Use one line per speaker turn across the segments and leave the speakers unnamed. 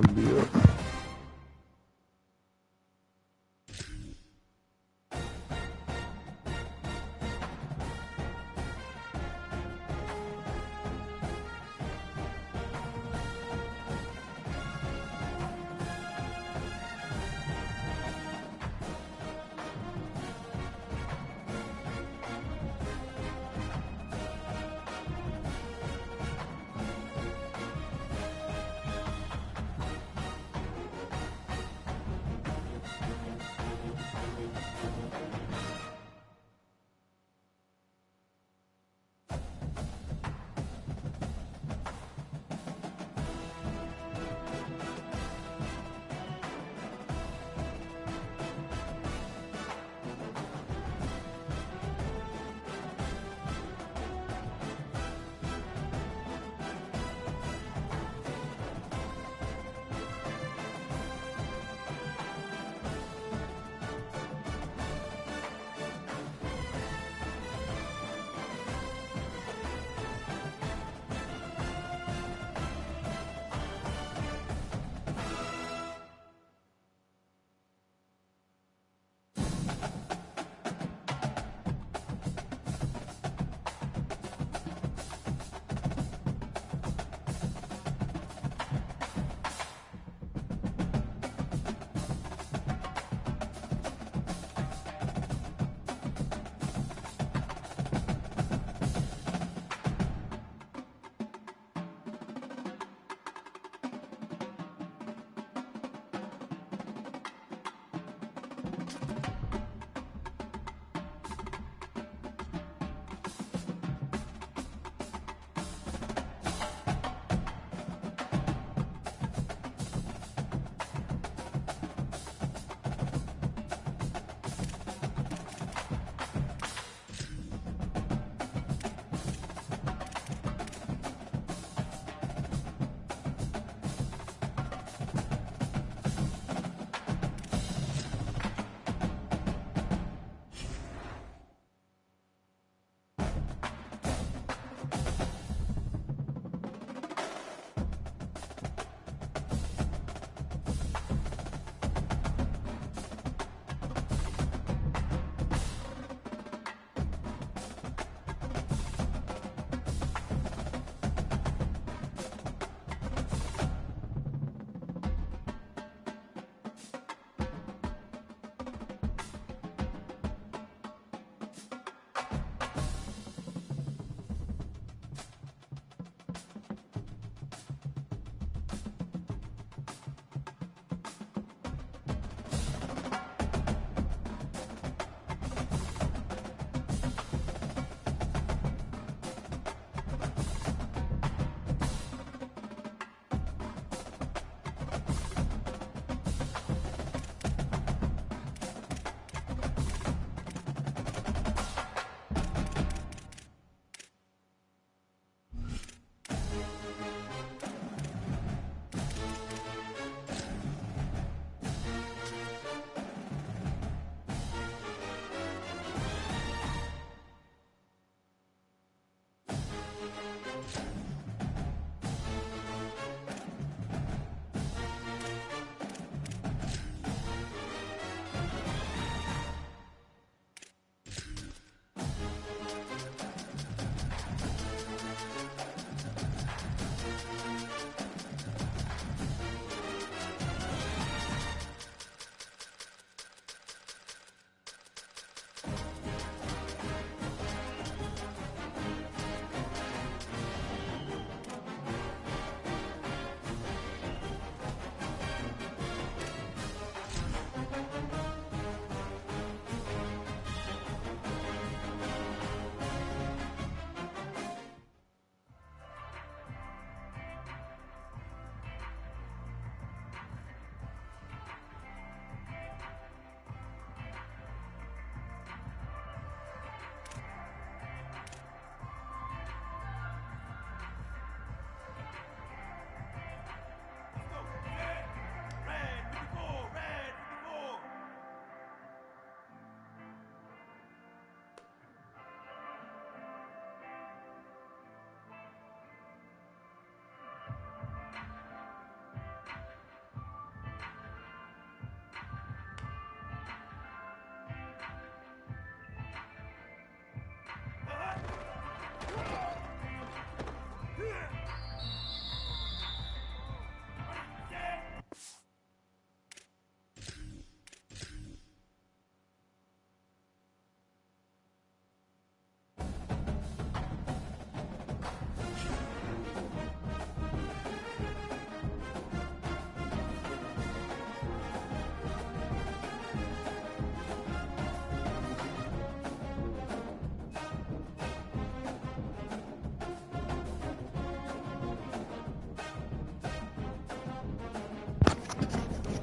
cambio.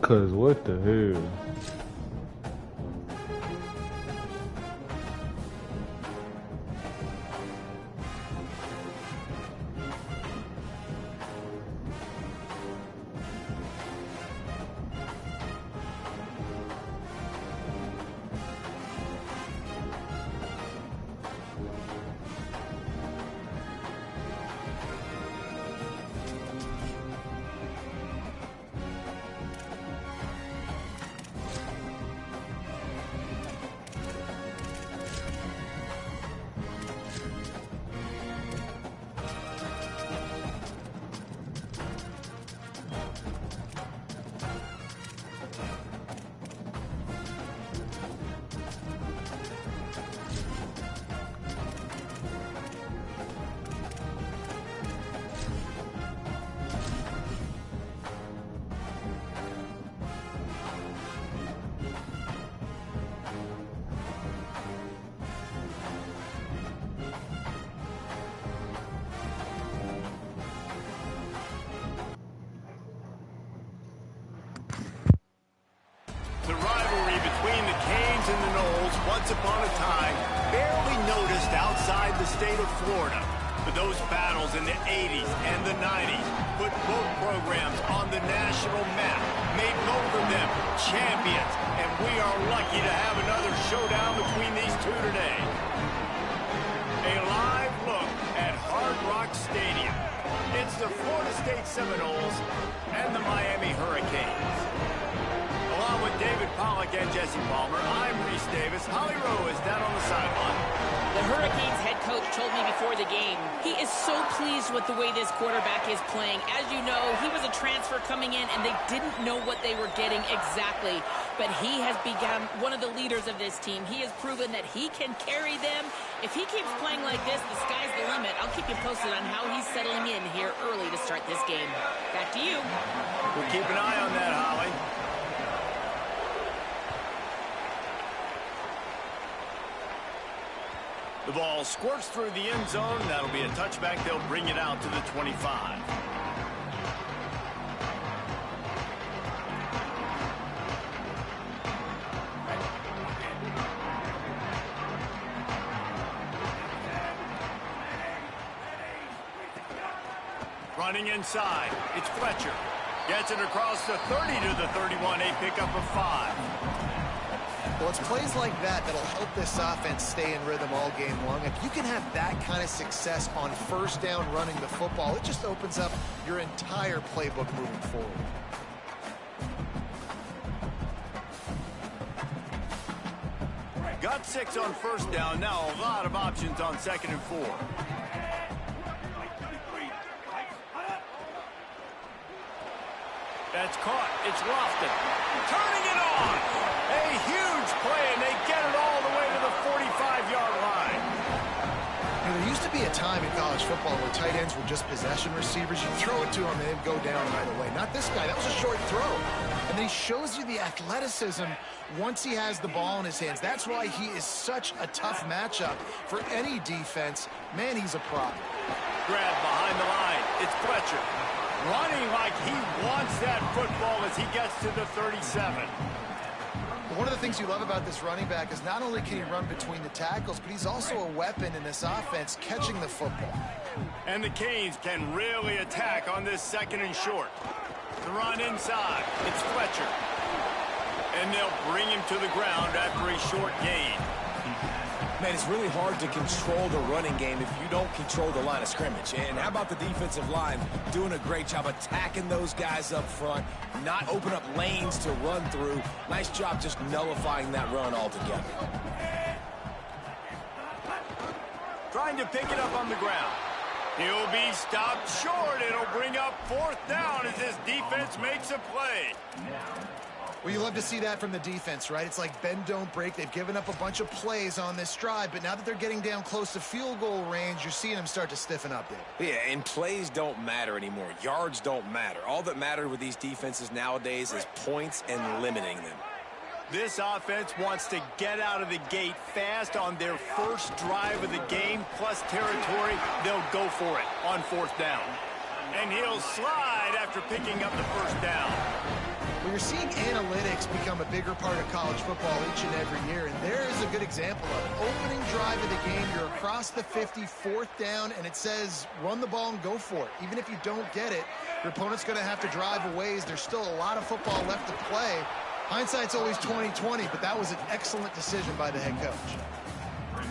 Cause what the hell?
Once upon a time, barely noticed outside the state of Florida. But those battles in the 80s and the 90s put both programs on the national map, made both of them champions, and we are lucky to have another showdown between these two today. A live look at Hard Rock Stadium. It's the Florida State Seminoles and the Miami Hurricanes. Along with David Pollack and Jesse Palmer, I'm Reese Davis. Holly Rowe is down on the sideline.
The Hurricanes head coach told me before the game, he is so pleased with the way this quarterback is playing. As you know, he was a transfer coming in, and they didn't know what they were getting exactly. But he has become one of the leaders of this team. He has proven that he can carry them. If he keeps playing like this, the sky's the limit. I'll keep you posted on how he's settling in here early to start this game. Back to you.
We'll keep an eye on that, Holly. The ball squirts through the end zone. That'll be a touchback. They'll bring it out to the 25. Running inside. It's Fletcher. Gets it across the 30 to the 31. A pickup of 5.
Well, it's plays like that that'll help this offense stay in rhythm all game long. If you can have that kind of success on first down running the football, it just opens up your entire playbook moving forward.
Got 6 on first down. Now a lot of options on 2nd and 4. That's caught. It's Lofton. Turning it on. A huge play, and they get it all the way to the 45-yard line.
You know, there used to be a time in college football where tight ends were just possession receivers. You throw it to them, and they'd go down right away. Not this guy. That was a short throw. And then he shows you the athleticism once he has the ball in his hands. That's why he is such a tough matchup for any defense. Man, he's a problem.
Grab behind the line. It's Fletcher. Running like he wants that football as he gets to the 37.
One of the things you love about this running back is not only can he run between the tackles, but he's also a weapon in this offense catching the football.
And the Canes can really attack on this 2nd and short. The run inside. It's Fletcher. And they'll bring him to the ground after a short gain.
Man, it's really hard to control the running game if you don't control the line of scrimmage. And how about the defensive line doing a great job attacking those guys up front, not open up lanes to run through. Nice job just nullifying that run altogether.
Trying to pick it up on the ground. He'll be stopped short. It'll bring up 4th down as this defense makes a play.
Well, you love to see that from the defense, right? It's like bend, don't break. They've given up a bunch of plays on this drive, but now that they're getting down close to field goal range, you're seeing them start to stiffen up there.
Yeah, and plays don't matter anymore. Yards don't matter. All that matters with these defenses nowadays is points and limiting them.
This offense wants to get out of the gate fast on their first drive of the game, plus territory. They'll go for it on 4th down. And he'll slide after picking up the 1st down.
Well, you're seeing analytics become a bigger part of college football each and every year, and there is a good example of it. Opening drive of the game, you're across the 50, 4th down, and it says run the ball and go for it. Even if you don't get it, your opponent's going to have to drive a ways. There's still a lot of football left to play. Hindsight's always 20/20, but that was an excellent decision by the head coach.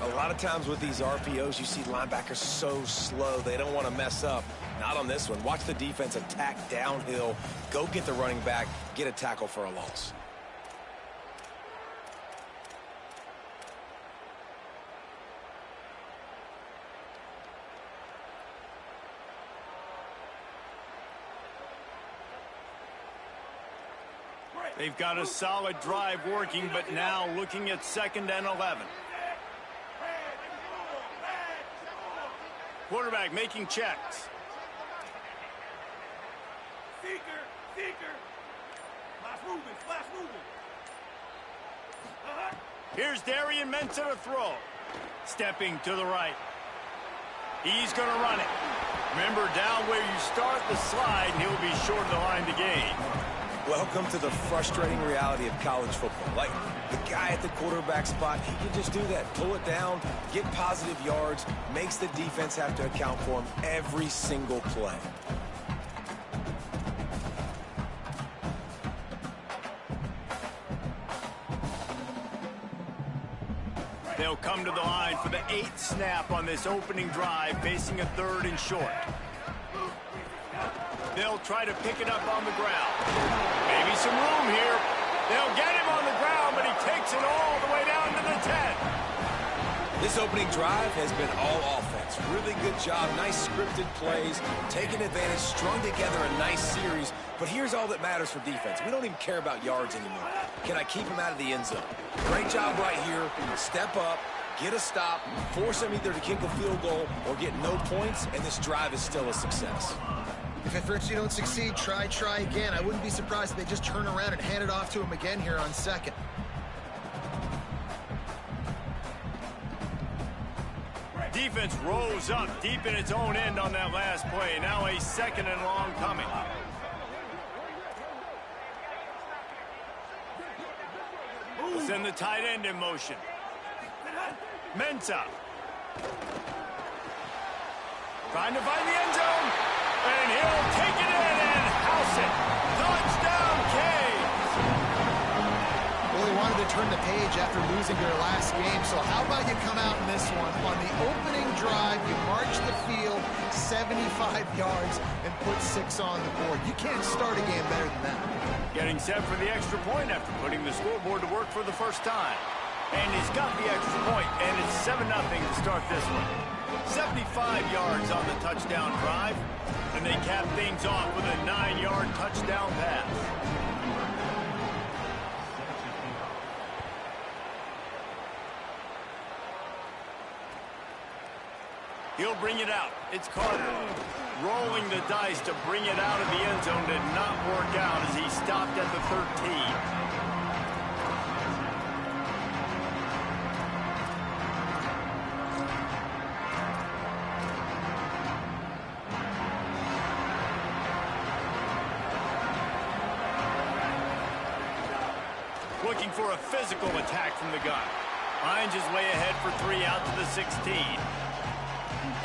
A lot of times with these RPOs, you see linebackers so slow, they don't want to mess up. Not on this one. Watch the defense attack downhill, go get the running back, get a tackle for a loss.
They've got a solid drive working, but now looking at 2nd and 11. Quarterback making checks.
Flash moving.
Here's Darian Mensah to throw. Stepping to the right. He's going to run it. Remember, down where you start the slide, and he'll be short of the line to gain.
Welcome to the frustrating reality of college football. Like, the guy at the quarterback spot, he can just do that. Pull it down, get positive yards, makes the defense have to account for him every single play.
They'll come to the line for the 8th snap on this opening drive, facing a 3rd and short. They'll try to pick it up on the ground. Maybe some room here. They'll get him on the ground, but he takes it all the way down to the 10.
This opening drive has been all offense. Really good job, nice scripted plays, taking advantage, strung together a nice series. But here's all that matters for defense. We don't even care about yards anymore. Can I keep him out of the end zone? Great job right here. Step up, get a stop, force him either to kick a field goal or get no points, and this drive is still a success.
If at first you don't succeed, try again. I wouldn't be surprised if they just turn around and hand it off to him again here on 2nd.
Defense rose up deep in its own end on that last play. Now a 2nd and long coming. We'll send the tight end in motion. Mensah. Trying to find the end zone. And he'll take it in and house it. Touchdown, Canes.
Well, they wanted to turn the page after losing their last game, so how about you come out in this one? On the opening drive, you march the field 75 yards and put 6 on the board. You can't start a game better than that.
Getting set for the extra point after putting the scoreboard to work for the first time. And he's got the extra point, and it's 7-0 to start this one. 75 yards on the touchdown drive, and they cap things off with a 9-yard touchdown pass. He'll bring it out. It's Carter. Rolling the dice to bring it out of the end zone did not work out as he stopped at the 13. Looking for a physical attack from the gun. Finds his way ahead for 3 out to the 16.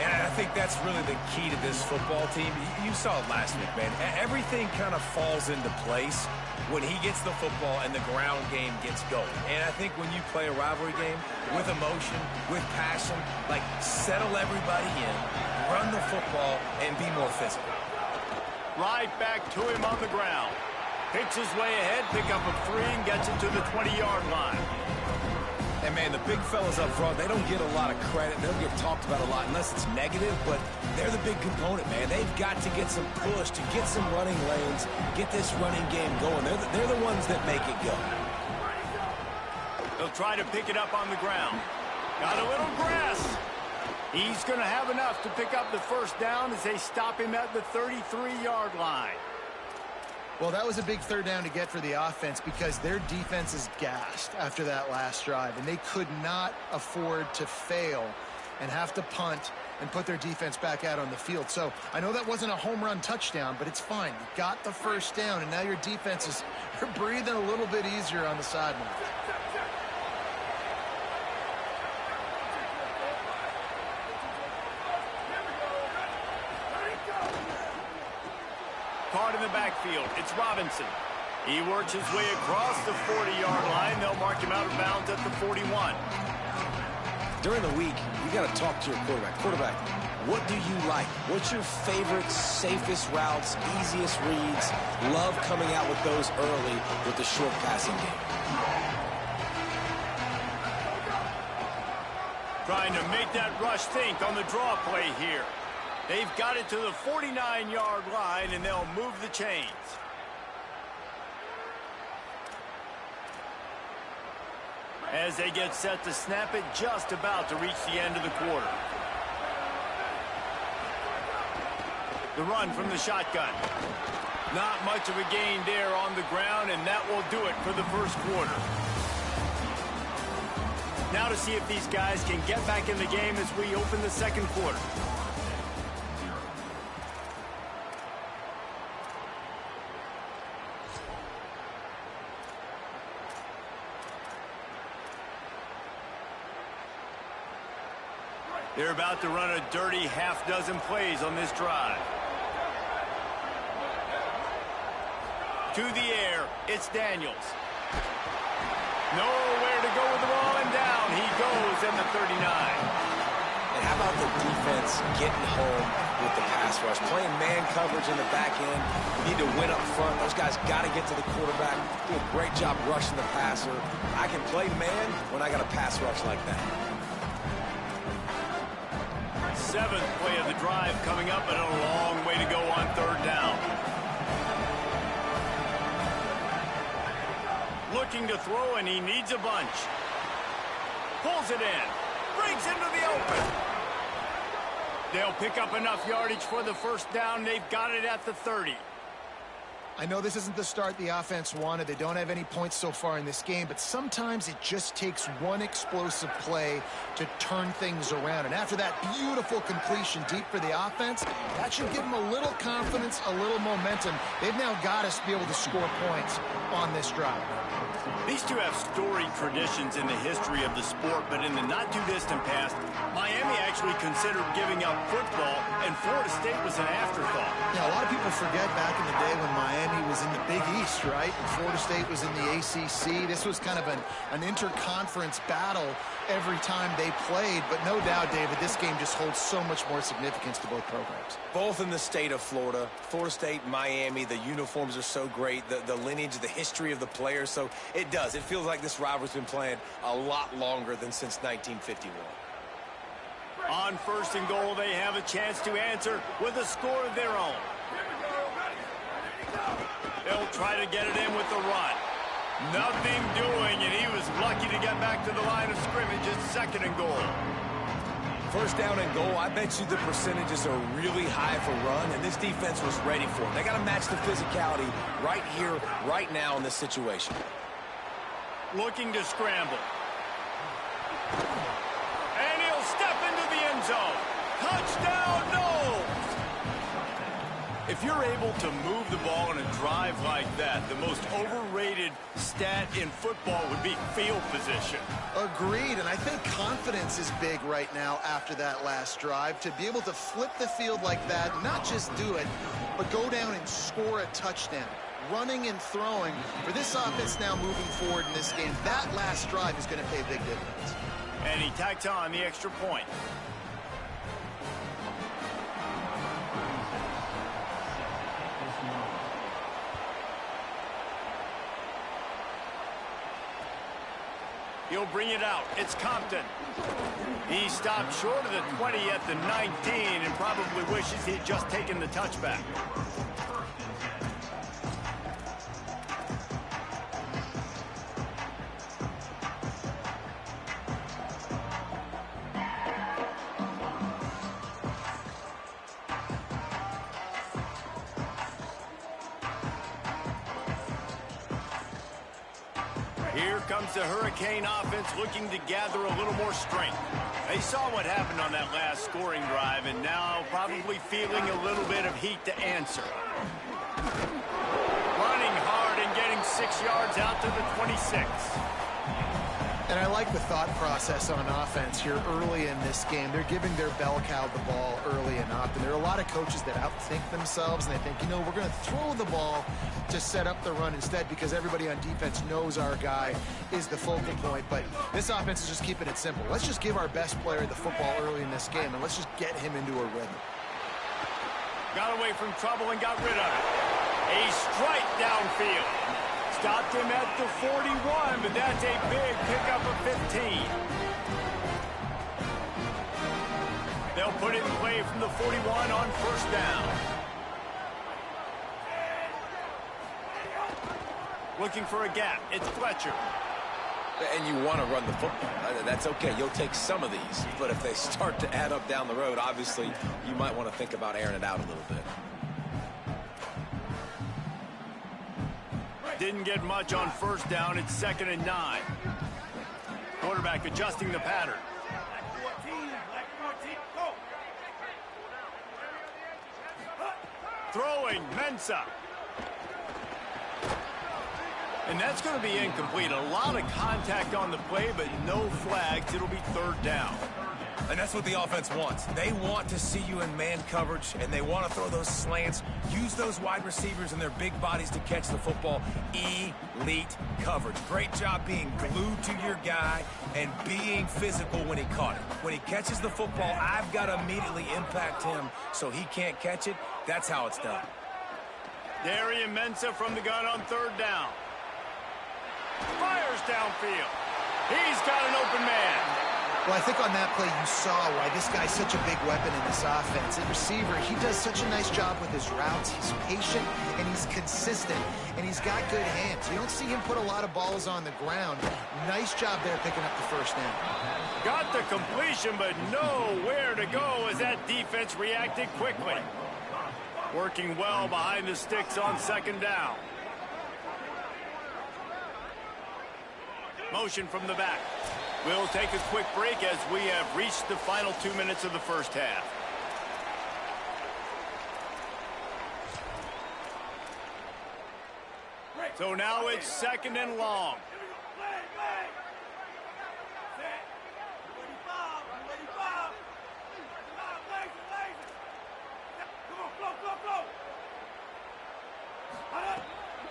And I think that's really the key to this football team. You saw it last week, man. Everything kind of falls into place when he gets the football and the ground game gets going. And I think when you play a rivalry game with emotion, with passion, like settle everybody in, run the football, and be more physical.
Right back to him on the ground. Picks his way ahead, pick up a 3, and gets it to the 20-yard line.
And, man, the big fellas up front, they don't get a lot of credit. They don't get talked about a lot unless it's negative, but they're the big component, man. They've got to get some push, to get some running lanes, get this running game going. They're the ones that make it go.
They'll try to pick it up on the ground. Got a little grass. He's going to have enough to pick up the first down as they stop him at the 33-yard line.
Well, that was a big 3rd down to get for the offense because their defense is gassed after that last drive, and they could not afford to fail and have to punt and put their defense back out on the field. So I know that wasn't a home run touchdown, but it's fine. You got the first down, and now your defense is breathing a little bit easier on the sideline.
Caught in the backfield. It's Robinson. He works his way across the 40-yard line. They'll mark him out of bounds at the 41.
During the week, you got to talk to your quarterback. Quarterback, what do you like? What's your favorite, safest routes, easiest reads? Love coming out with those early with the short passing game.
Trying to make that rush think on the draw play here. They've got it to the 49-yard line, and they'll move the chains. As they get set to snap it, just about to reach the end of the quarter. The run from the shotgun. Not much of a gain there on the ground, and that will do it for the first quarter. Now to see if these guys can get back in the game as we open the second quarter. They're about to run a dirty half-dozen plays on this drive. To the air, it's Daniels. Nowhere to go with the ball, and down he goes in the 39.
And how about the defense getting home with the pass rush? Playing man coverage in the back end. You need to win up front. Those guys got to get to the quarterback. Do a great job rushing the passer. I can play man when I got a pass rush like that.
Seventh play of the drive coming up, and a long way to go on third down. Looking to throw, and he needs a bunch. Pulls it in. Breaks into the open. They'll pick up enough yardage for the first down. They've got it at the 30.
I know this isn't the start the offense wanted. They don't have any points so far in this game, but sometimes it just takes one explosive play to turn things around. And after that beautiful completion deep for the offense, that should give them a little confidence, a little momentum. They've now got us to be able to score points on this drive.
These two have storied traditions in the history of the sport, but in the not-too-distant past, Miami actually considered giving up football, and Florida State was an afterthought.
Yeah, a lot of people forget back in the day when Miami was in the Big East, right? And Florida State was in the ACC. This was kind of an interconference battle every time they played, but no doubt, David, this game just holds so much more significance to both programs.
Both in the state of Florida. Florida State, Miami, the uniforms are so great, the lineage, the history of the players, so it does. It feels like this rivalry's been playing a lot longer than since 1951.
On first and goal, they have a chance to answer with a score of their own. They'll try to get it in with the run. Nothing doing, and he was lucky to get back to the line of scrimmage at second and goal.
First down and goal, I bet you the percentages are really high for run, and this defense was ready for it. They got to match the physicality right here, right now in this situation.
Looking to scramble. And he'll step into the end zone. Touchdown, Knowles! If you're able to move the ball in a drive like that, the most overrated stat in football would be field position.
Agreed, and I think confidence is big right now after that last drive. To be able to flip the field like that, not just do it, but go down and score a touchdown. Running and throwing. For this offense now moving forward in this game, that last drive is going to pay a big difference.
And he tacks on the extra point. He'll bring it out. It's Compton. He stopped short of the 20 at the 19 and probably wishes he'd just taken the touchback. Here comes the Hurricane offense looking to gather a little more strength. They saw what happened on that last scoring drive and now probably feeling a little bit of heat to answer. Running hard and getting 6 yards out to the 26.
And I like the thought process on offense here early in this game. They're giving their bell cow the ball early and often. There are a lot of coaches that outthink themselves, and they think, you know, we're going to throw the ball to set up the run instead because everybody on defense knows our guy is the focal point. But this offense is just keeping it simple. Let's just give our best player the football early in this game, and let's just get him into a rhythm.
Got away from trouble and got rid of it. A strike downfield. Stopped him at the 41, but that's a big pickup of 15. They'll put it in play from the 41 on first down. Looking for a gap. It's Fletcher.
And you want to run the football. That's okay. You'll take some of these. But if they start to add up down the road, obviously, you might want to think about airing it out a little bit.
Didn't get much on first down. It's 2nd and 9. Quarterback adjusting the pattern.
Black 14, black 14, go.
Throwing, Mensa. And that's going to be incomplete. A lot of contact on the play, but no flags. It'll be 3rd down.
And that's what the offense wants. They want to see you in man coverage, and they want to throw those slants, use those wide receivers and their big bodies to catch the football. Elite coverage. Great job being glued to your guy and being physical when he caught it. When he catches the football, I've got to immediately impact him so he can't catch it. That's how it's done.
Darian Mensa from the gun on 3rd down. Fires downfield. He's got an open man.
Well, I think on that play you saw why this guy's such a big weapon in this offense. At receiver, he does such a nice job with his routes. He's patient, and he's consistent, and he's got good hands. You don't see him put a lot of balls on the ground. Nice job there picking up the first down.
Got the completion, but nowhere to go as that defense reacted quickly. Working well behind the sticks on 2nd down. Motion from the back. We'll take a quick break as we have reached the final 2 minutes of the first half. So now it's 2nd and long.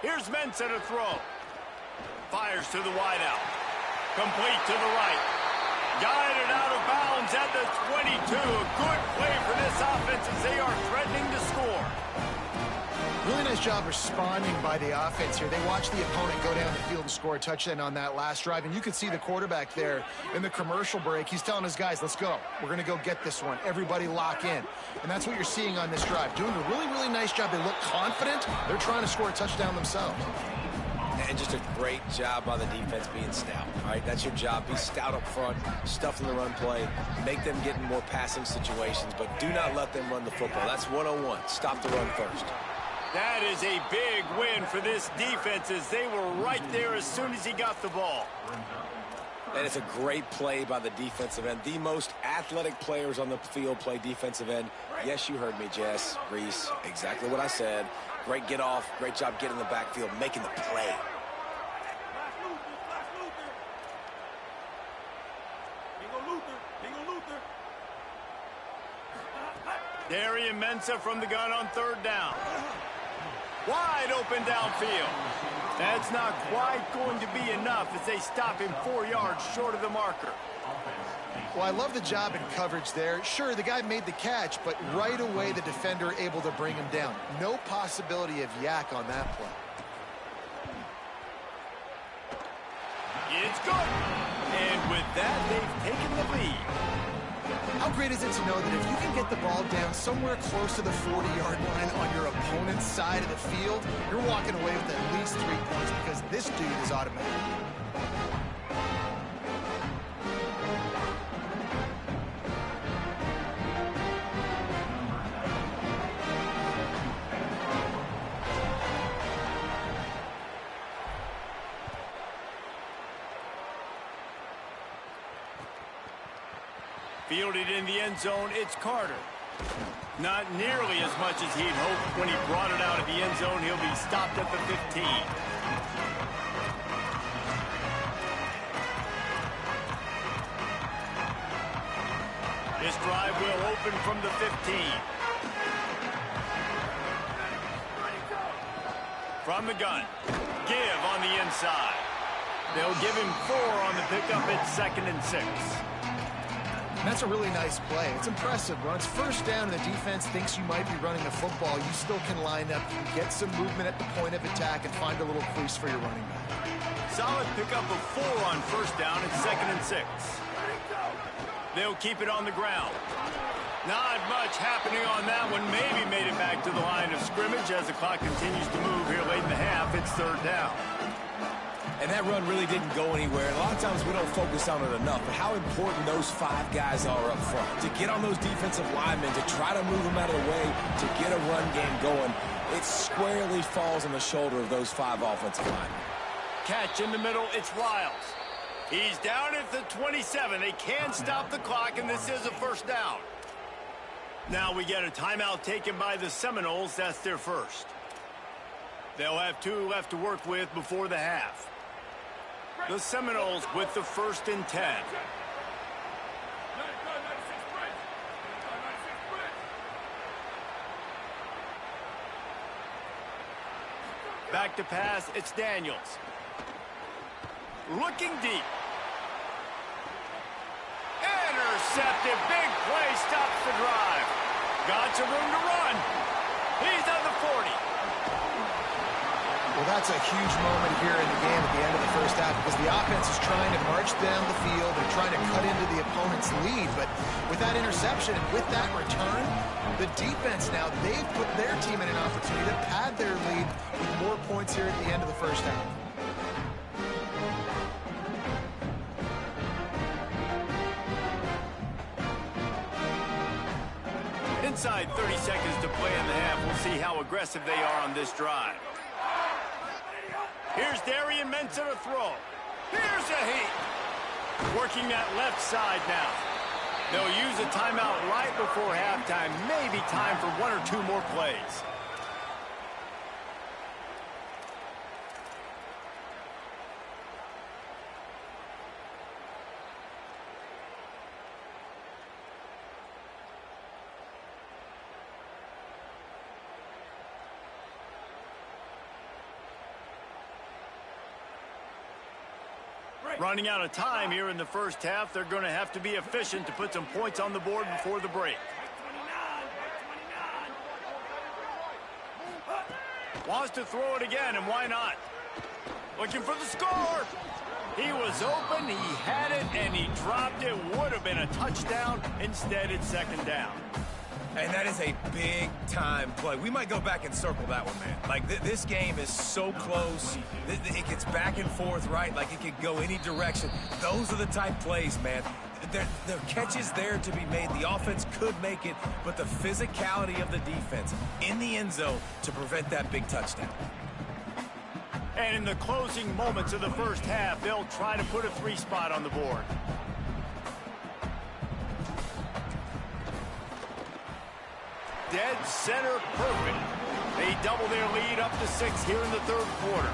Here's Mensa to throw. Fires to the wideout. Complete to the right. Guided out of bounds at the 22. A good play for this offense as they are threatening to score.
Really nice job responding by the offense here. They watched the opponent go down the field and score a touchdown on that last drive. And you could see the quarterback there in the commercial break. He's telling his guys, let's go. We're going to go get this one. Everybody lock in. And that's what you're seeing on this drive. Doing a really, really nice job. They look confident. They're trying to score a touchdown themselves.
And just a great job by the defense being stout. All right, that's your job. Be stout up front, stuff in the run play, make them get in more passing situations, but do not let them run the football. That's 101. Stop the run first.
That is a big win for this defense as they were right there as soon as he got the ball.
And it's a great play by the defensive end. The most athletic players on the field play defensive end. Yes, you heard me, Jess, Reese. Exactly what I said. Great get off. Great job getting in the backfield, making the play.
Darian Mensa from the gun on 3rd down. Wide open downfield. That's not quite going to be enough as they stop him 4 yards short of the marker.
Well, I love the job in coverage there. Sure, the guy made the catch, but right away the defender able to bring him down. No possibility of yak on that play.
It's good. And with that, they've taken the lead.
How great is it to know that if you can get the ball down somewhere close to the 40-yard line on your opponent's side of the field, you're walking away with at least 3 points because this dude is automatic.
Fielded in the end zone, it's Carter. Not nearly as much as he'd hoped. When he brought it out of the end zone, he'll be stopped at the 15. This drive will open from the 15. From the gun, give on the inside. They'll give him 4 on the pickup at 2nd and 6.
That's a really nice play. It's impressive. When it's first down and the defense thinks you might be running the football, you still can line up, get some movement at the point of attack, and find a little crease for your running back.
Solid pickup of 4 on first down at 2nd and 6. They'll keep it on the ground. Not much happening on that one. Maybe made it back to the line of scrimmage as the clock continues to move here late in the half. It's 3rd down.
And that run really didn't go anywhere. And a lot of times we don't focus on it enough, but how important those 5 guys are up front. To get on those defensive linemen, to try to move them out of the way, to get a run game going, it squarely falls on the shoulder of those 5 offensive linemen.
Catch in the middle, it's Riles. He's down at the 27. They can't stop the clock, and this is a 1st down. Now we get a timeout taken by the Seminoles. That's their first. They'll have 2 left to work with before the half. The Seminoles with the 1st and 10. Back to pass, it's Daniels. Looking deep. Intercepted, big play, stops the drive. Got some room to run. He's on the 40.
Well, that's a huge moment here in the game at the end of the first half because the offense is trying to march down the field. They're trying to cut into the opponent's lead. But with that interception and with that return, the defense now, they've put their team in an opportunity to pad their lead with more points here at the end of the first half.
Inside 30 seconds to play in the half. We'll see how aggressive they are on this drive. Here's Darian Mensah to throw. Here's a heat. Working that left side now. They'll use a timeout right before halftime. Maybe time for 1 or 2 more plays. Running out of time here in the first half. They're going to have to be efficient to put some points on the board before the break. Wants to throw it again, and why not? Looking for the score. He was open, he had it, and he dropped it. Would have been a touchdown. Instead, it's 2nd down.
And that is a big-time play. We might go back and circle that one, man. Like, this game is so close. It gets back and forth, right? Like, it could go any direction. Those are the type plays, man. The catch is there to be made. The offense could make it, but the physicality of the defense in the end zone to prevent that big touchdown.
And in the closing moments of the first half, they'll try to put a 3 spot on the board. Dead center perfect. They double their lead up to 6 here in the 3rd quarter.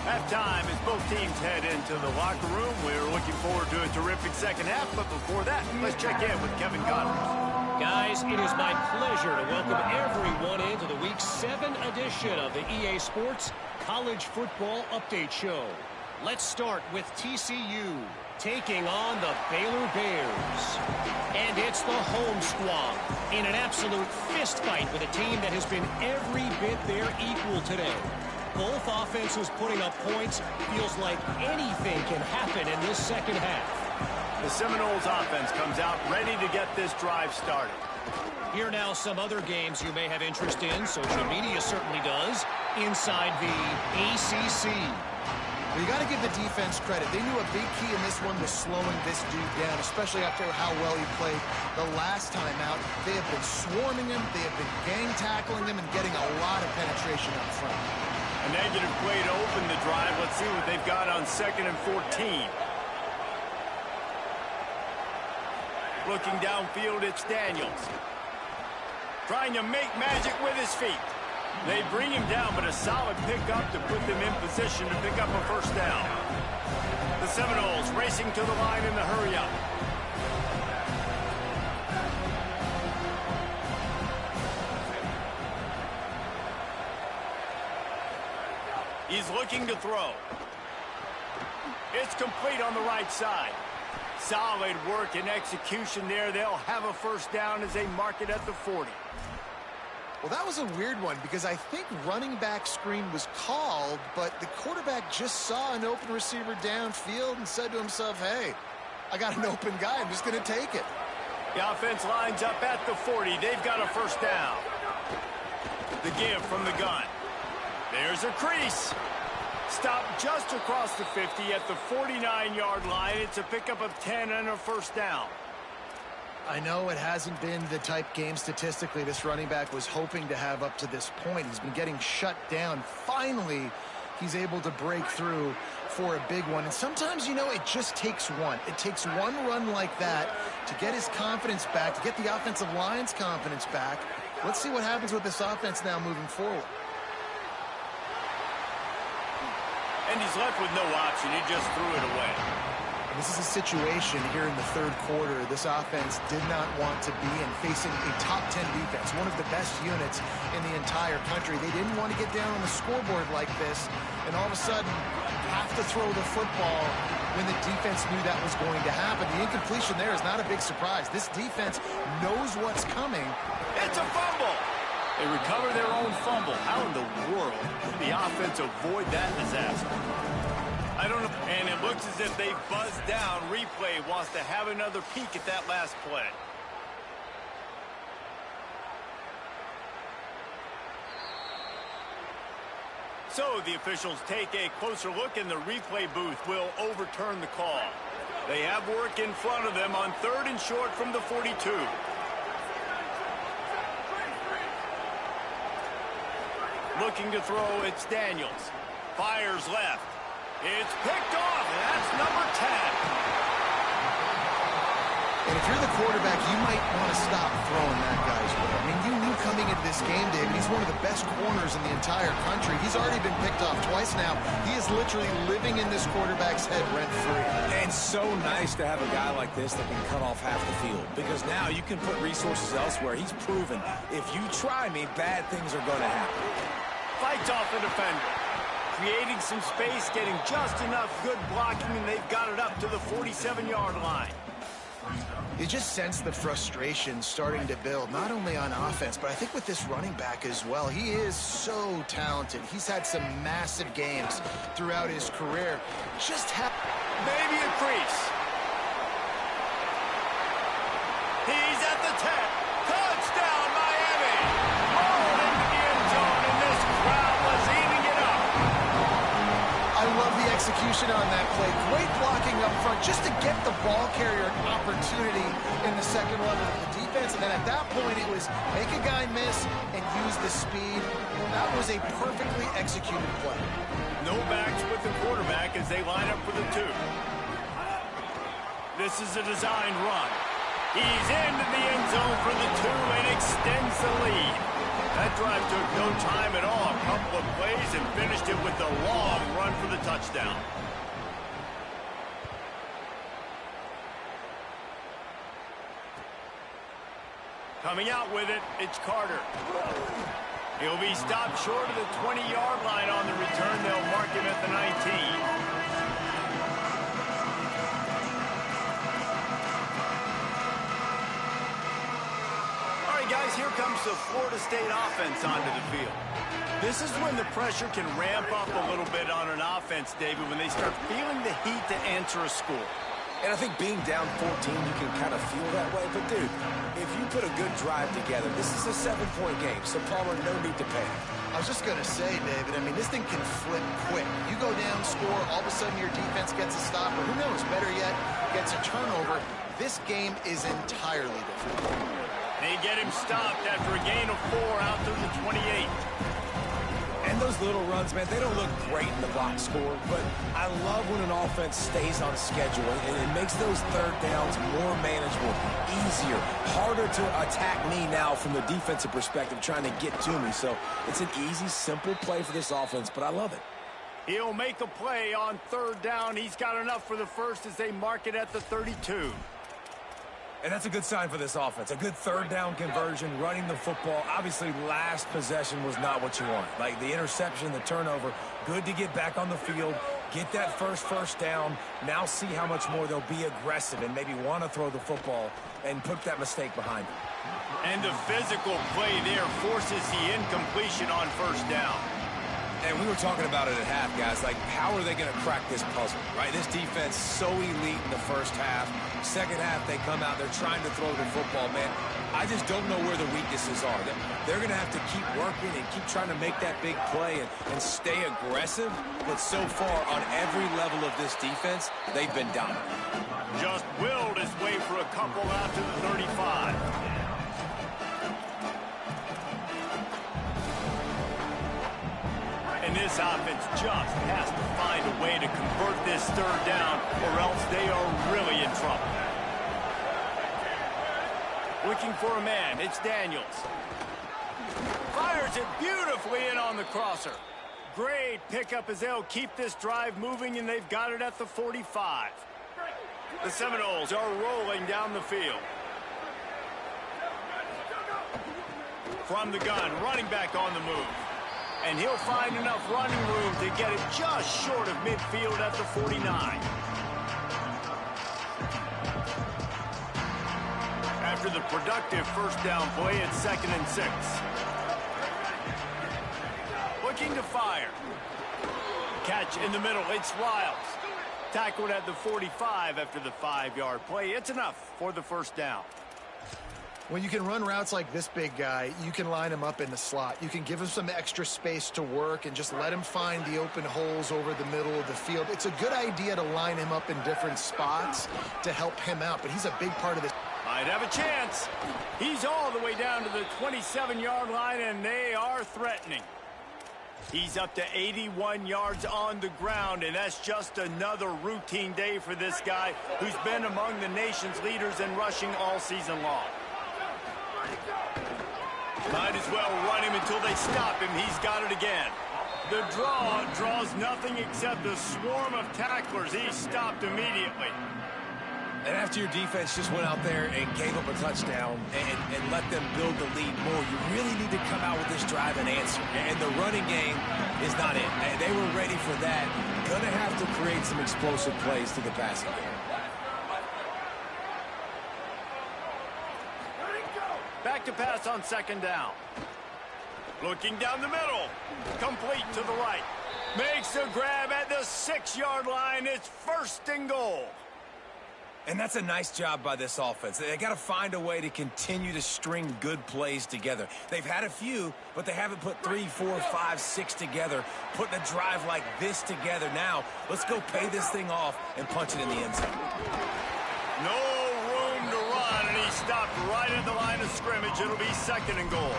Halftime as both teams head into the locker room. We're looking forward to a terrific second half, but before that, let's check in with Kevin Godwin.
Guys, it is my pleasure to welcome everyone into the Week 7 edition of the EA Sports College Football Update Show. Let's start with TCU taking on the Baylor Bears. And it's the home squad in an absolute fist fight with a team that has been every bit their equal today. Both offenses putting up points. Feels like anything can happen in this second half.
The Seminoles offense comes out ready to get this drive started.
Here now some other games you may have interest in. Social media certainly does. Inside the ACC.
Well, you got to give the defense credit. They knew a big key in this one was slowing this dude down, especially after how well he played the last time out. They have been swarming him, they have been gang tackling him, and getting a lot of penetration up front.
A negative play to open the drive. Let's see what they've got on 2nd and 14. Looking downfield, it's Daniels. Trying to make magic with his feet. They bring him down, but a solid pickup to put them in position to pick up a first down. The Seminoles racing to the line in the hurry-up. He's looking to throw. It's complete on the right side. Solid work and execution there. They'll have a first down as they mark it at the 40.
Well, that was a weird one because I think running back screen was called, but the quarterback just saw an open receiver downfield and said to himself, hey, I got an open guy. I'm just going to take it.
The offense lines up at the 40. They've got a first down. The give from the gun. There's a crease. Stop just across the 50 at the 49-yard line. It's a pickup of 10 and a first down.
I know it hasn't been the type game statistically this running back was hoping to have up to this point. He's been getting shut down. Finally, he's able to break through for a big one. And sometimes, you know, it just takes one. It takes one run like that to get his confidence back, to get the offensive line's confidence back. Let's see what happens with this offense now moving forward.
And he's left with no option. He just threw it away.
This is a situation here in the third quarter this offense did not want to be in, facing a top 10 defense, one of the best units in the entire country. They didn't want to get down on the scoreboard like this and all of a sudden have to throw the football when the defense knew that was going to happen. The incompletion there is not a big surprise. This defense knows what's coming.
It's a fumble. They recover their own fumble. How in the world did the offense avoid that disaster? I don't know. And it looks as if they buzzed down. Replay wants to have another peek at that last play. So the officials take a closer look, and the replay booth will overturn the call. They have work in front of them on 3rd and short from the 42. Looking to throw, it's Daniels. Fires left. It's picked off, and that's number 10.
And if you're the quarterback, you might want to stop throwing that guy's way. I mean, you knew coming into this game, David, he's one of the best corners in the entire country. He's already been picked off twice now. He is literally living in this quarterback's head rent-free.
And so nice to have a guy like this that can cut off half the field, because now you can put resources elsewhere. He's proven if you try me, bad things are going to happen.
Fights off the defender. Creating some space, getting just enough good blocking, and they've got it up to the 47-yard line.
You just sense the frustration starting to build, not only on offense, but I think with this running back as well. He is so talented. He's had some massive games throughout his career.
Maybe a crease. He's at the 10. Touchdown, Miami. Rolled into the end zone, and this crowd was eating it up.
I love the execution on that play. Great blocking up front just to get the ball carrier an opportunity in the second level of the defense. And then at that point, it was make a guy miss and use the speed. That was a perfectly executed play.
No backs with the quarterback as they line up for the 2. This is a designed run. He's into the end zone for the 2 and extends the lead. That drive took no time at all. A couple of plays and finished it with the long run for the touchdown. Coming out with it, it's Carter. He'll be stopped short of the 20-yard line on the return. They'll mark him at the 19. Guys, here comes the Florida State offense onto the field. This is when the pressure can ramp up a little bit on an offense, David, when they start feeling the heat to answer a score.
And I think being down 14, you can kind of feel that way. But, dude, if you put a good drive together, this is a 7-point game, so Palmer, no need to panic.
I was just going to say, David, I mean, this thing can flip quick. You go down, score, all of a sudden your defense gets a stop, or who knows, better yet, gets a turnover. This game is entirely different.
They get him stopped after a gain of 4 out to the 28.
And those little runs, man, they don't look great in the box score, but I love when an offense stays on schedule, and it makes those third downs more manageable, easier, harder to attack me now from the defensive perspective trying to get to me. So it's an easy, simple play for this offense, but I love it.
He'll make a play on third down. He's got enough for the first as they mark it at the 32.
And that's a good sign for this offense. A good third down conversion, running the football. Obviously, last possession was not what you want. Like the interception, the turnover, good to get back on the field, get that first down. Now see how much more they'll be aggressive and maybe want to throw the football and put that mistake behind them.
And the physical play there forces the incompletion on first down.
And we were talking about it at half, guys. Like, how are they going to crack this puzzle, right? This defense so elite in the first half. Second half, they come out, they're trying to throw the football, man. I just don't know where the weaknesses are. They're going to have to keep working and keep trying to make that big play and stay aggressive. But so far, on every level of this defense, they've been dominant.
Just willed his way for a couple out to the 35. And this offense just has to find a way to convert this third down, or else they are really in trouble. Looking for a man, it's Daniels. Fires it beautifully in on the crosser. Great pickup as they'll keep this drive moving, and they've got it at the 45. The Seminoles are rolling down the field. From the gun, running back on the move. And he'll find enough running room to get it just short of midfield at the 49. After the productive first down play, it's 2nd and 6. Looking to fire. Catch in the middle, it's Riles. Tackled at the 45 after the 5-yard play. It's enough for the first down.
When you can run routes like this big guy, you can line him up in the slot. You can give him some extra space to work and just let him find the open holes over the middle of the field. It's a good idea to line him up in different spots to help him out, but he's a big part of this.
Might have a chance. He's all the way down to the 27-yard line, and they are threatening. He's up to 81 yards on the ground, and that's just another routine day for this guy who's been among the nation's leaders in rushing all season long. Might as well run him until they stop him. He's got it again. The draw draws nothing except a swarm of tacklers. He's stopped immediately.
And after your defense just went out there and gave up a touchdown and let them build the lead more, you really need to come out with this drive and answer. And the running game is not it. They were ready for that. Gonna have to create some explosive plays to the passing game.
Back to pass on 2nd down. Looking down the middle. Complete to the right. Makes a grab at the 6-yard line. It's 1st and goal.
And that's a nice job by this offense. They got to find a way to continue to string good plays together. They've had a few, but they haven't put 3, 4, 5, 6 together, putting a drive like this together. Now, let's go pay this thing off and punch it in the end zone.
No room to run, and he stopped right at the line of scrimmage. It'll be 2nd and goal.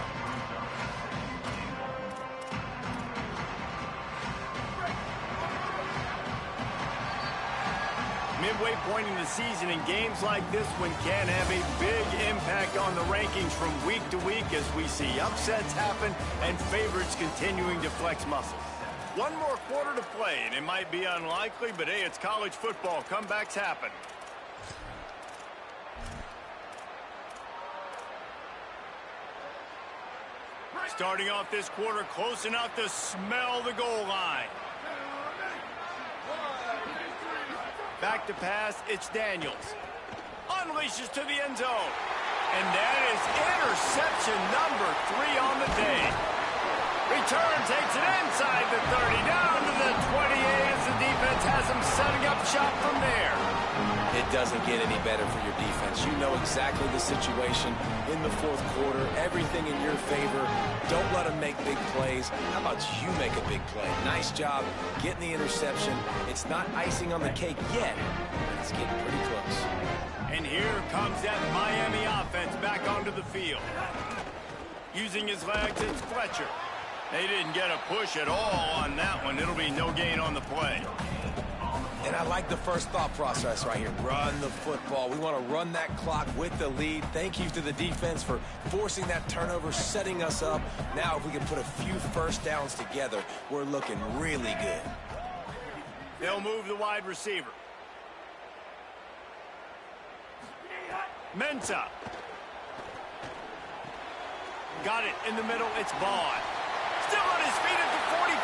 Midway point in the season, and games like this one can have a big impact on the rankings from week to week as we see upsets happen and favorites continuing to flex muscles. One more quarter to play, and it might be unlikely, but hey, it's college football. Comebacks happen. Starting off this quarter close enough to smell the goal line. Back to pass, it's Daniels. Unleashes to the end zone. And that is interception number 3 on the day. Return takes it inside the 30, down to the 28 as the defense has them setting up shop from there.
It doesn't get any better for your defense. You know exactly the situation in the 4th quarter. Everything in your favor. Don't let them make big plays. How about you make a big play? Nice job getting the interception. It's not icing on the cake yet. It's getting pretty close.
And here comes that Miami offense back onto the field. Using his legs, it's Fletcher. They didn't get a push at all on that one. It'll be no gain on the play.
And I like the first thought process right here. Run the football. We want to run that clock with the lead. Thank you to the defense for forcing that turnover, setting us up. Now if we can put a few first downs together, we're looking really good.
They'll move the wide receiver. Mensah. Got it in the middle. It's Vaughn. Still on his feet at the 45.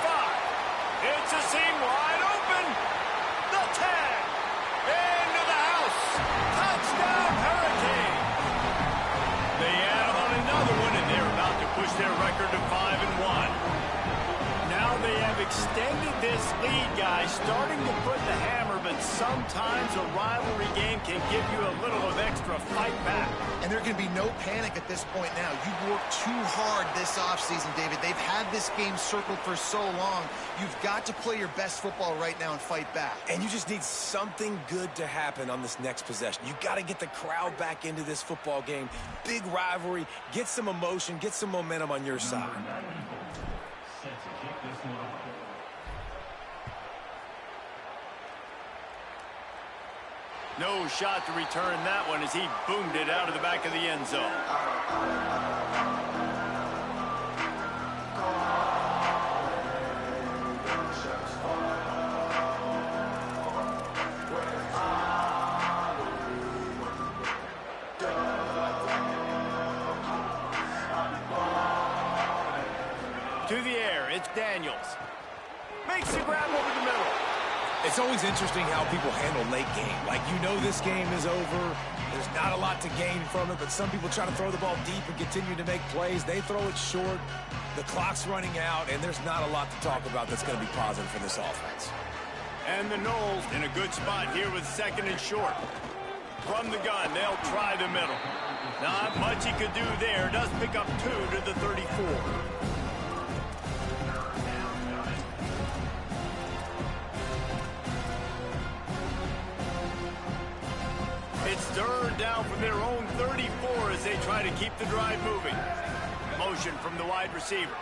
It's a seam wide open. The 10. Into the house. Touchdown, Hurricane. They add on another one, and they're about to push their record to 5-1. Now they have extended this lead, guys, starting to put the hammer, but sometimes a rivalry game can give you a little of extra fight back.
And there can be no panic at this point now. You've worked too hard this offseason, David. They've had this game circled for so long. You've got to play your best football right now and fight back.
And you just need something good to happen on this next possession. You got to get the crowd back into this football game. Big rivalry. Get some emotion. Get some momentum on your side.
No shot to return that one as he boomed it out of the back of the end zone. To the air, it's Daniels. Makes the grab over the middle.
It's always interesting how people handle late game. Like, you know this game is over. There's not a lot to gain from it, but some people try to throw the ball deep and continue to make plays. They throw it short. The clock's running out, and there's not a lot to talk about that's going to be positive for this offense.
And the Noles in a good spot here with 2nd and short. From the gun, they'll try the middle. Not much he could do there. Does pick up 2 to the 34. It's 3rd down from their own 34 as they try to keep the drive moving. Motion from the wide receiver.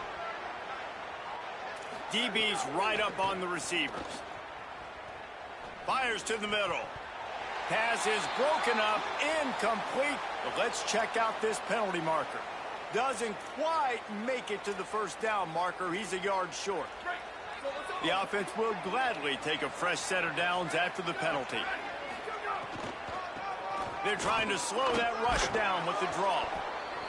DB's right up on the receivers. Fires to the middle. Pass is broken up, incomplete. But let's check out this penalty marker. Doesn't quite make it to the first down marker. He's a yard short. The offense will gladly take a fresh set of downs after the penalty. They're trying to slow that rush down with the draw.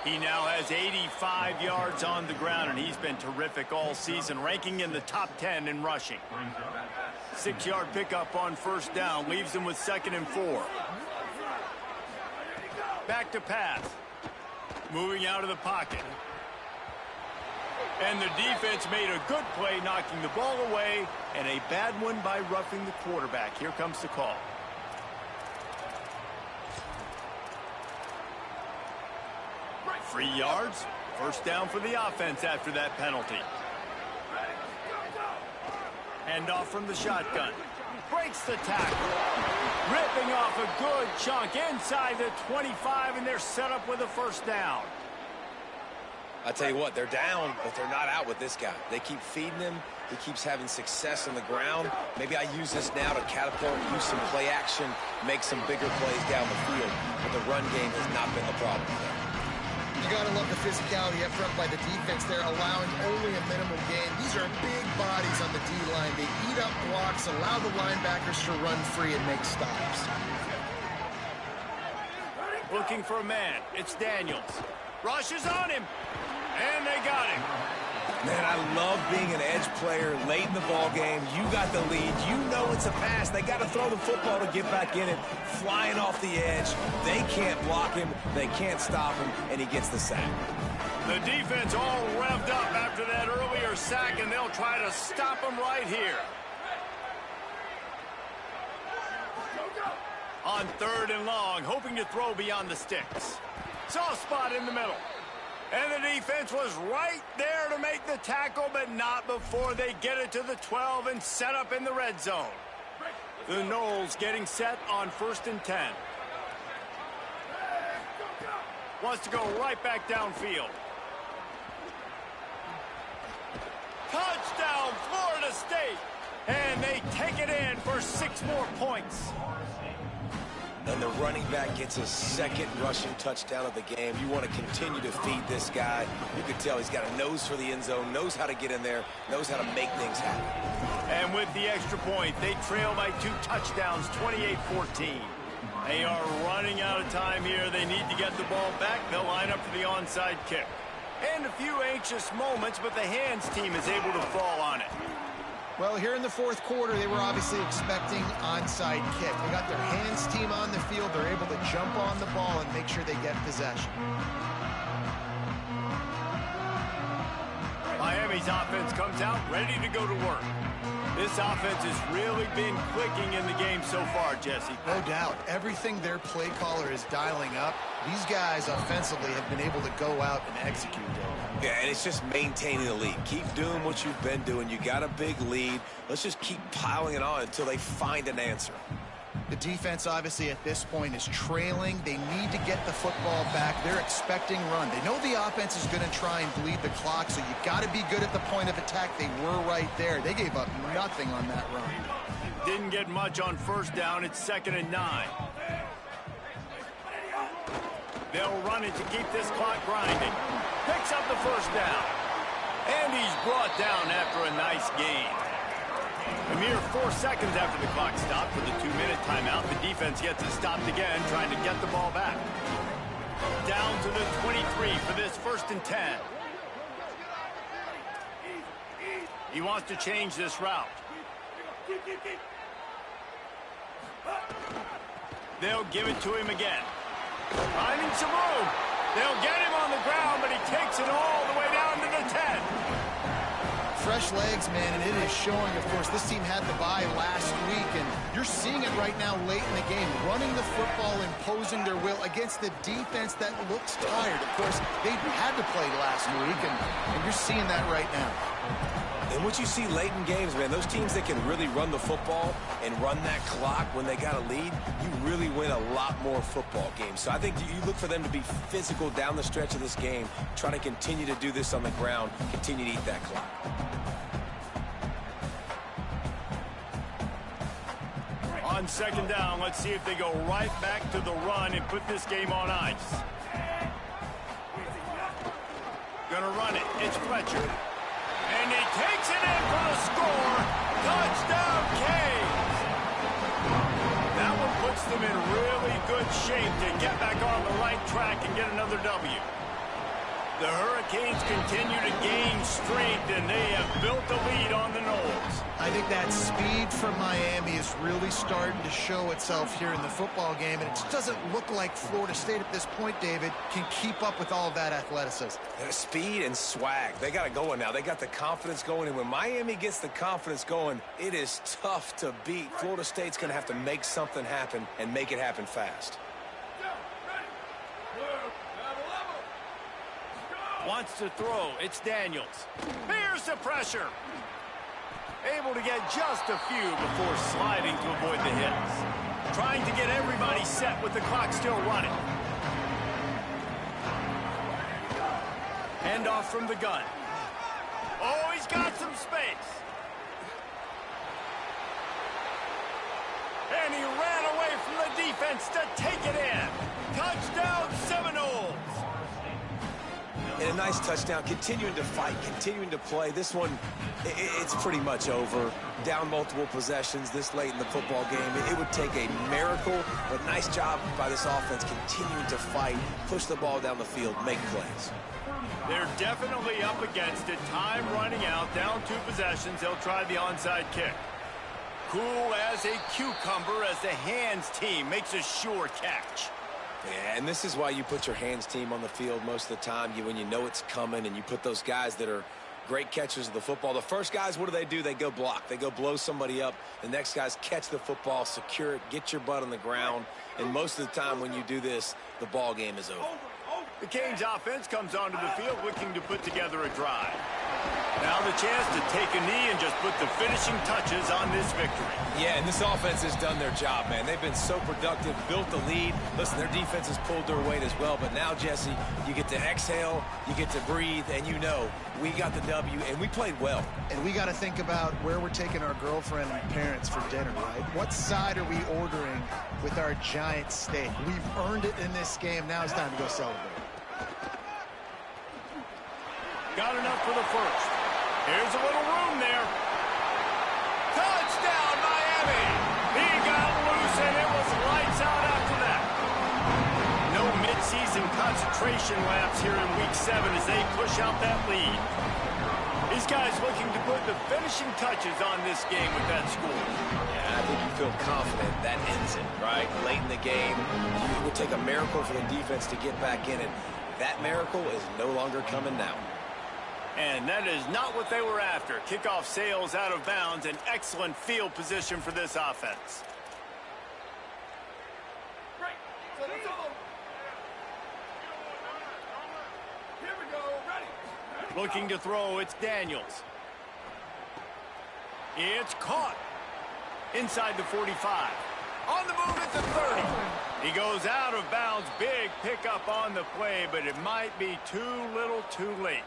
He now has 85 yards on the ground, and he's been terrific all season, ranking in the top 10 in rushing. 6-yard pickup on 1st down, leaves him with 2nd and 4. Back to pass. Moving out of the pocket. And the defense made a good play, knocking the ball away, and a bad one by roughing the quarterback. Here comes the call. Free yards. 1st down for the offense after that penalty. Hand off from the shotgun. Breaks the tackle. Ripping off a good chunk inside the 25, and they're set up with a 1st down.
I tell you what, they're down, but they're not out with this guy. They keep feeding him. He keeps having success on the ground. Maybe I use this now to catapult, use some play action, make some bigger plays down the field. But the run game has not been the problem there.
You got to love the physicality up front by the defense there, allowing only a minimum gain. These are big bodies on the D-line. They eat up blocks, allow the linebackers to run free and make stops.
Looking for a man. It's Daniels. Rush is on him. And they got him.
Man, I love being an edge player late in the ball game. You got the lead. You know it's a pass. They got to throw the football to get back in it. Flying off the edge. They can't block him. They can't stop him. And he gets the sack.
The defense all revved up after that earlier sack, and they'll try to stop him right here. On 3rd and long, hoping to throw beyond the sticks. Soft spot in the middle. And the defense was right there to make the tackle, but not before they get it to the 12 and set up in the red zone. The Noles getting set on 1st and 10. Wants to go right back downfield. Touchdown, Florida State. And they take it in for 6 more points.
And the running back gets his second rushing touchdown of the game. You want to continue to feed this guy. You can tell he's got a nose for the end zone, knows how to get in there, knows how to make things happen.
And with the extra point, they trail by 2 touchdowns, 28-14. They are running out of time here. They need to get the ball back. They'll line up for the onside kick. And a few anxious moments, but the hands team is able to fall on it.
Well, here in the fourth quarter, they were obviously expecting onside kick. They got their hands team on the field. They're able to jump on the ball and make sure they get possession.
Miami's offense comes out ready to go to work. This offense has really been clicking in the game so far, Jesse.
No doubt. Everything their play caller is dialing up, these guys offensively have been able to go out and execute it.
Yeah, and it's just maintaining the lead. Keep doing what you've been doing. You got a big lead. Let's just keep piling it on until they find an answer.
The defense, obviously, at this point is trailing. They need to get the football back. They're expecting run. They know the offense is going to try and bleed the clock, so you got to be good at the point of attack. They were right there. They gave up nothing on that run.
Didn't get much on first down. It's 2nd and 9. They'll run it to keep this clock grinding. Picks up the first down. And he's brought down after a nice gain. A mere 4 seconds after the clock stopped for the 2-minute timeout, the defense gets it stopped again, trying to get the ball back. Down to the 23 for this 1st and 10. He wants to change this route. They'll give it to him again. Finding some room. They'll get him on the ground, but he takes it all the way down to the 10.
Fresh legs, man, and it is showing, of course. This team had the bye last week, and you're seeing it right now late in the game. Running the football, imposing their will against the defense that looks tired. Of course, they had to play last week, and you're seeing that right now.
And what you see late in games, man, those teams that can really run the football and run that clock when they got a lead, you really win a lot more football games. So I think you look for them to be physical down the stretch of this game, try to continue to do this on the ground, continue to eat that clock.
On 2nd down, let's see if they go right back to the run and put this game on ice. Gonna run it. It's Fletcher. And he takes it in for the score. Touchdown, Canes. That one puts them in really good shape to get back on the right track and get another W. The Hurricanes continue to gain strength, and they have built a lead on the Noles.
I think that speed from Miami is really starting to show itself here in the football game, and it just doesn't look like Florida State at this point, David, can keep up with all of that athleticism.
Speed and swag. They got it going now. They got the confidence going, and when Miami gets the confidence going, it is tough to beat. Florida State's going to have to make something happen and make it happen fast.
Wants to throw. It's Daniels. Here's the pressure. Able to get just a few before sliding to avoid the hits. Trying to get everybody set with the clock still running. Hand off from the gun. Oh, he's got some space. And he ran away from the defense to take it in. Touchdown, Seminoles.
And a nice touchdown, continuing to fight, continuing to play. This one, it's pretty much over. Down multiple possessions this late in the football game. It would take a miracle, but nice job by this offense continuing to fight, push the ball down the field, make plays.
They're definitely up against it. Time running out, down 2 possessions. They'll try the onside kick. Cool as a cucumber as the hands team makes a sure catch.
Yeah, and this is why you put your hands team on the field most of the time. When you know it's coming, and you put those guys that are great catchers of the football. The first guys, what do? They go block. They go blow somebody up. The next guys catch the football, secure it, get your butt on the ground. And most of the time when you do this, the ball game is over.
The Canes offense comes onto the field looking to put together a drive. Now the chance to take a knee and just put the finishing touches on this victory.
Yeah, and this offense has done their job, man. They've been so productive, built the lead. Listen, their defense has pulled their weight as well. But now, Jesse, you get to exhale, you get to breathe, and you know we got the W, and we played well.
And we got to think about where we're taking our girlfriend and parents for dinner, right? What side are we ordering with our giant steak? We've earned it in this game. Now it's time to go celebrate.
Got enough for the first. Here's a little room there. Touchdown, Miami! He got loose, and it was lights out after that. No midseason concentration lapse here in Week 7 as they push out that lead. These guys looking to put the finishing touches on this game with that score.
Yeah, I think you feel confident that ends it, right? Late in the game, it would take a miracle for the defense to get back in it. That miracle is no longer coming now.
And that is not what they were after. Kickoff sails out of bounds. An excellent field position for this offense.
Here we go. Ready.
Looking to throw, it's Daniels. It's caught. Inside the 45. On the move at the 30. He goes out of bounds. Big pickup on the play, but it might be too little too late.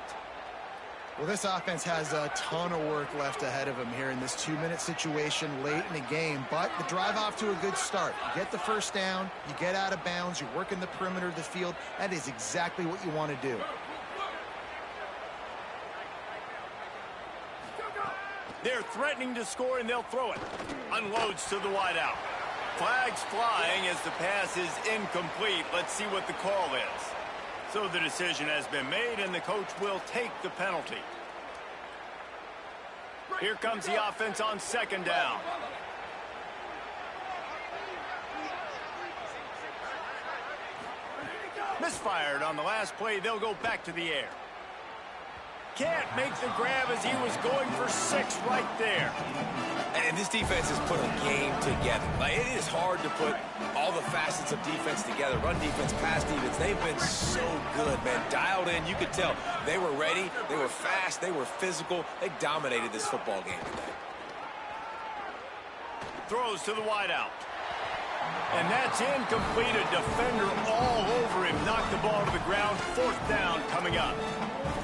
Well, this offense has a ton of work left ahead of them here in this 2-minute situation late in the game, but the drive off to a good start. You get the first down, you get out of bounds, you're working the perimeter of the field. That is exactly what you want to do.
They're threatening to score, and they'll throw it. Unloads to the wideout. Flags flying as the pass is incomplete. Let's see what the call is. So the decision has been made, and the coach will take the penalty. Here comes the offense on second down. Misfired on the last play. They'll go back to the air. Can't make the grab as he was going for 6 right there.
And this defense has put a game together. Like, it is hard to put all the facets of defense together. Run defense, pass defense. They've been so good, man. Dialed in. You could tell they were ready. They were fast. They were physical. They dominated this football game today.
Throws to the wideout. And that's incomplete. A defender all over him. Knocked the ball to the ground. 4th down coming up.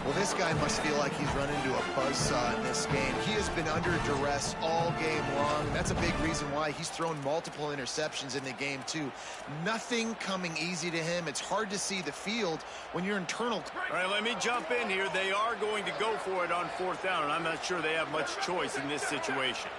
Well, this guy must feel like he's run into a buzzsaw in this game. He has been under duress all game long, and that's a big reason why he's thrown multiple interceptions in the game, too. Nothing coming easy to him. It's hard to see the field when you're internal.
All right, let me jump in here. They are going to go for it on 4th down, and I'm not sure they have much choice in this situation.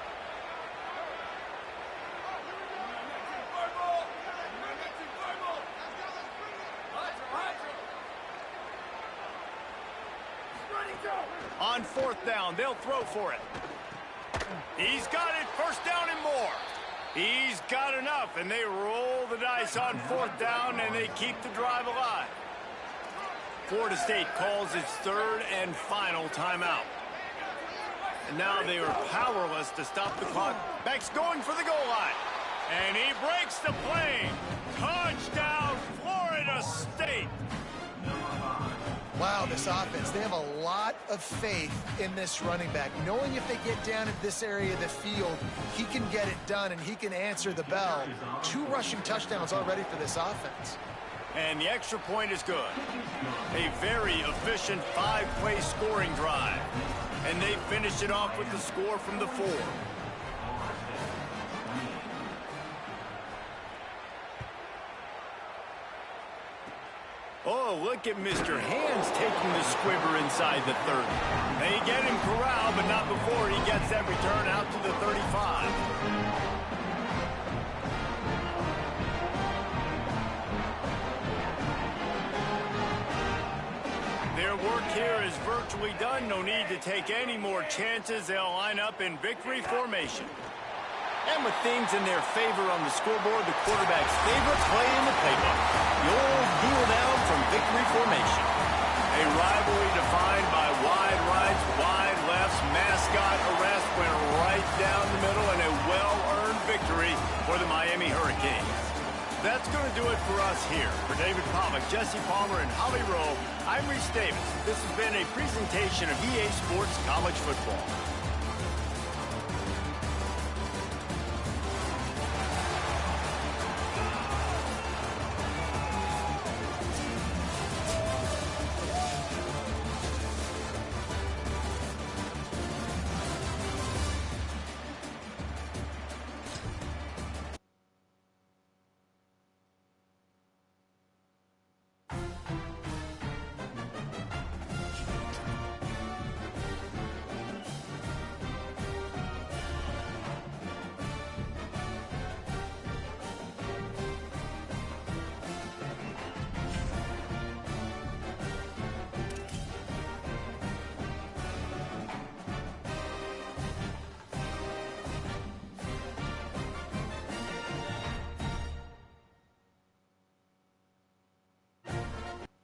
On 4th down, they'll throw for it. He's got it. 1st down and more. He's got enough, and they roll the dice on 4th down, and they keep the drive alive. Florida State calls its 3rd and final timeout. And now they are powerless to stop the clock. Beck's going for the goal line. And he breaks the plane. Touchdown, Florida State.
Wow, this offense, they have a lot of faith in this running back. Knowing if they get down in this area of the field, he can get it done and he can answer the bell. 2 rushing touchdowns already for this offense.
And the extra point is good. A very efficient 5-play scoring drive. And they finished it off with the score from the 4. Oh, look at Mr. Hands taking the squibber inside the 30. They get him corralled, but not before he gets that return out to the 35. Their work here is virtually done. No need to take any more chances. They'll line up in victory formation. And with things in their favor on the scoreboard, the quarterback's favorite play in the playbook. The old kneel down from victory formation. A rivalry defined by wide rights, wide lefts, mascot arrest went right down the middle, and a well-earned victory for the Miami Hurricanes. That's going to do it for us here. For David Pollack, Jesse Palmer, and Holly Rowe, I'm Reese Davis. This has been a presentation of EA Sports College Football.